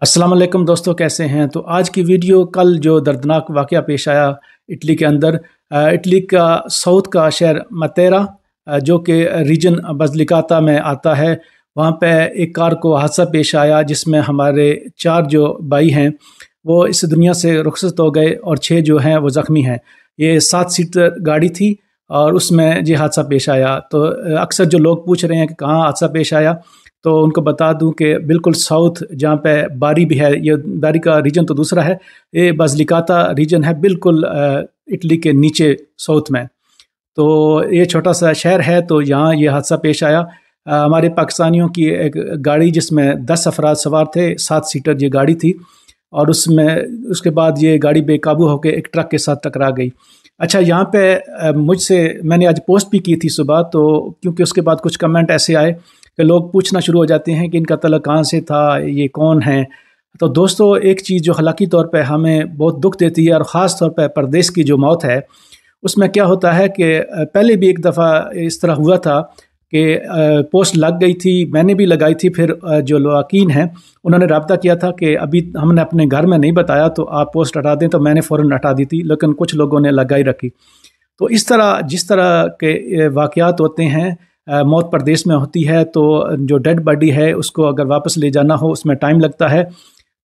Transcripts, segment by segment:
अस्सलाम वालेकुम दोस्तों, कैसे हैं। तो आज की वीडियो कल जो दर्दनाक वाक़या पेश आया इटली के अंदर, इटली का साउथ का शहर मतेरा जो कि रीजन बज़लिकाता में आता है, वहाँ पे एक कार को हादसा पेश आया जिसमें हमारे 4 जो भाई हैं वो इस दुनिया से रुखसत हो गए और 6 जो हैं वो ज़ख्मी हैं। ये 7 सीटर गाड़ी थी और उसमें ये हादसा पेश आया। तो अक्सर जो लोग पूछ रहे हैं कि कहाँ हादसा पेश आया, तो उनको बता दूं कि बिल्कुल साउथ जहाँ पे बारी भी है, ये बारी का रीजन तो दूसरा है, ये बज़लिकाता रीजन है बिल्कुल इटली के नीचे साउथ में। तो ये छोटा सा शहर है, तो यहाँ ये हादसा पेश आया। हमारे पाकिस्तानियों की एक गाड़ी जिसमें 10 अफराद सवार थे, 7 सीटर ये गाड़ी थी, और उसके बाद ये गाड़ी बेकाबू होकर एक ट्रक के साथ टकरा गई। अच्छा, यहाँ पे मैंने आज पोस्ट भी की थी सुबह, तो क्योंकि उसके बाद कुछ कमेंट ऐसे आए कि लोग पूछना शुरू हो जाते हैं कि इनका तलक कहाँ से था, ये कौन है। तो दोस्तों, एक चीज़ जो हलाकी तौर पे हमें बहुत दुख देती है, और ख़ास तौर पे परदेश की जो मौत है, उसमें क्या होता है कि पहले भी एक दफ़ा इस तरह हुआ था कि पोस्ट लग गई थी, मैंने भी लगाई थी, फिर जो लवाकीन हैं उन्होंने रब्ता किया था कि अभी हमने अपने घर में नहीं बताया तो आप पोस्ट हटा दें, तो मैंने फ़ौरन हटा दी थी, लेकिन कुछ लोगों ने लगाई रखी। तो इस तरह जिस तरह के वाक़यात होते हैं, मौत परदेश में होती है, तो जो डेड बॉडी है उसको अगर वापस ले जाना हो उसमें टाइम लगता है।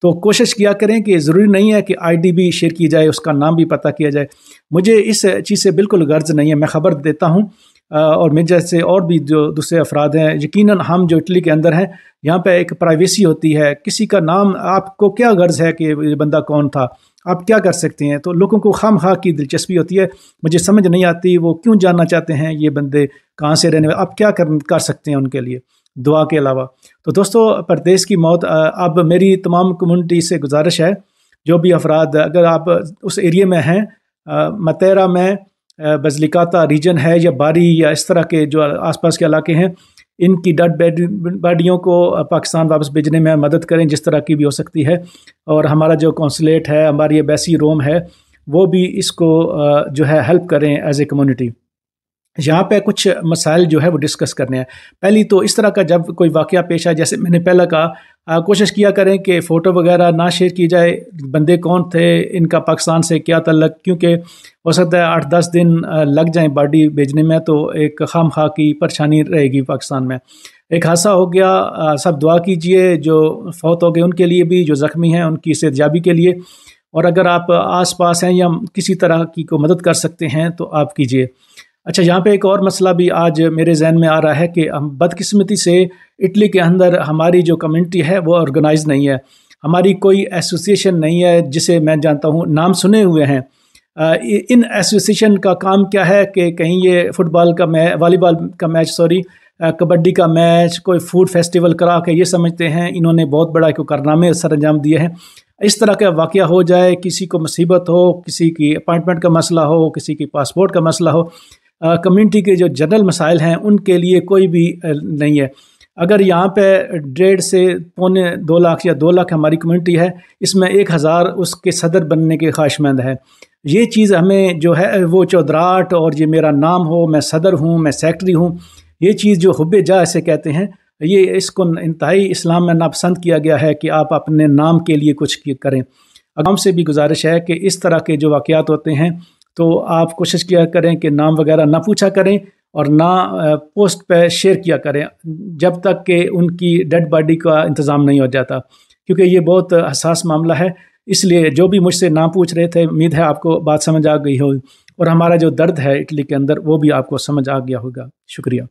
तो कोशिश किया करें कि ज़रूरी नहीं है कि आईडी भी शेयर की जाए, उसका नाम भी पता किया जाए। मुझे इस चीज़ से बिल्कुल गर्ज नहीं है, मैं ख़बर देता हूँ, और मेरे जैसे और भी जो दूसरे अफराद हैं, यकीनन हम जो इटली के अंदर हैं, यहाँ पे एक प्राइवेसी होती है। किसी का नाम, आपको क्या गर्ज है कि ये बंदा कौन था, आप क्या कर सकते हैं। तो लोगों को खामखा की दिलचस्पी होती है, मुझे समझ नहीं आती वो क्यों जानना चाहते हैं ये बंदे कहाँ से रहने वाले, आप क्या कर सकते हैं उनके लिए दुआ के अलावा। तो दोस्तों, परदेश की मौत, अब मेरी तमाम कम्युनिटी से गुजारिश है, जो भी अफराद अगर आप उस एरिया में हैं, मतेरा में, बज़लिकाता रीजन है या बारी या इस तरह के जो आसपास के इलाके हैं, इनकी डेड बॉडियों को पाकिस्तान वापस भेजने में मदद करें जिस तरह की भी हो सकती है। और हमारा जो कौंसलेट है, हमारी एम्बेसी रोम है, वो भी इसको जो है हेल्प करें एज ए कम्युनिटी। यहाँ पे कुछ मसाइल जो है वो डिस्कस करने हैं। पहली तो इस तरह का जब कोई वाक़या पेश आए, जैसे मैंने पहले कहा, कोशिश किया करें कि फ़ोटो वगैरह ना शेयर की जाए, बंदे कौन थे, इनका पाकिस्तान से क्या तल्लक, क्योंकि हो सकता है 8-10 दिन लग जाएं बॉडी भेजने में, तो एक खामखा की परेशानी रहेगी पाकिस्तान में। एक हादसा हो गया, सब दुआ कीजिए जो फौत हो गए उनके लिए भी, जो ज़ख्मी हैं उनकी सेहतयाबी के लिए, और अगर आप आस पास हैं या किसी तरह की को मदद कर सकते हैं तो आप कीजिए। अच्छा, यहाँ पे एक और मसला भी आज मेरे जहन में आ रहा है कि हम बदकिस्मती से इटली के अंदर हमारी जो कम्युनिटी है वो ऑर्गेनाइज नहीं है, हमारी कोई एसोसिएशन नहीं है जिसे मैं जानता हूँ, नाम सुने हुए हैं। इन एसोसिएशन का काम क्या है कि कहीं ये फुटबॉल का मैच, वॉलीबॉल का मैच, कबड्डी का मैच, कोई फूड फेस्टिवल करा के ये समझते हैं इन्होंने बहुत बड़ा कोई कारनामे सर अंजाम दिए हैं। इस तरह का वाक़या हो जाए, किसी को मुसीबत हो, किसी की अपॉइंटमेंट का मसला हो, किसी की पासपोर्ट का मसला हो, कम्युनिटी के जो जनरल मसाइल हैं उनके लिए कोई भी नहीं है। अगर यहाँ पे 1.5 से 2.25 लाख या 2 लाख हमारी कम्युनिटी है, इसमें 1000 उसके सदर बनने के ख्वाहिशमंद है। ये चीज़ हमें जो है वो चौधराहट और ये मेरा नाम हो, मैं सदर हूँ, मैं सेक्रेटरी हूँ, ये चीज़ जो हुब्बे जा ऐसे कहते हैं, ये इसको इंतहाई इस्लाम में नापसंद किया गया है कि आप अपने नाम के लिए कुछ करें। अवाम से भी गुजारिश है कि इस तरह के जो वाक़यात होते हैं तो आप कोशिश किया करें कि नाम वगैरह ना पूछा करें और ना पोस्ट पे शेयर किया करें जब तक कि उनकी डेड बॉडी का इंतज़ाम नहीं हो जाता, क्योंकि ये बहुत हसास मामला है। इसलिए जो भी मुझसे ना पूछ रहे थे, उम्मीद है आपको बात समझ आ गई हो, और हमारा जो दर्द है इटली के अंदर वो भी आपको समझ आ गया होगा। शुक्रिया।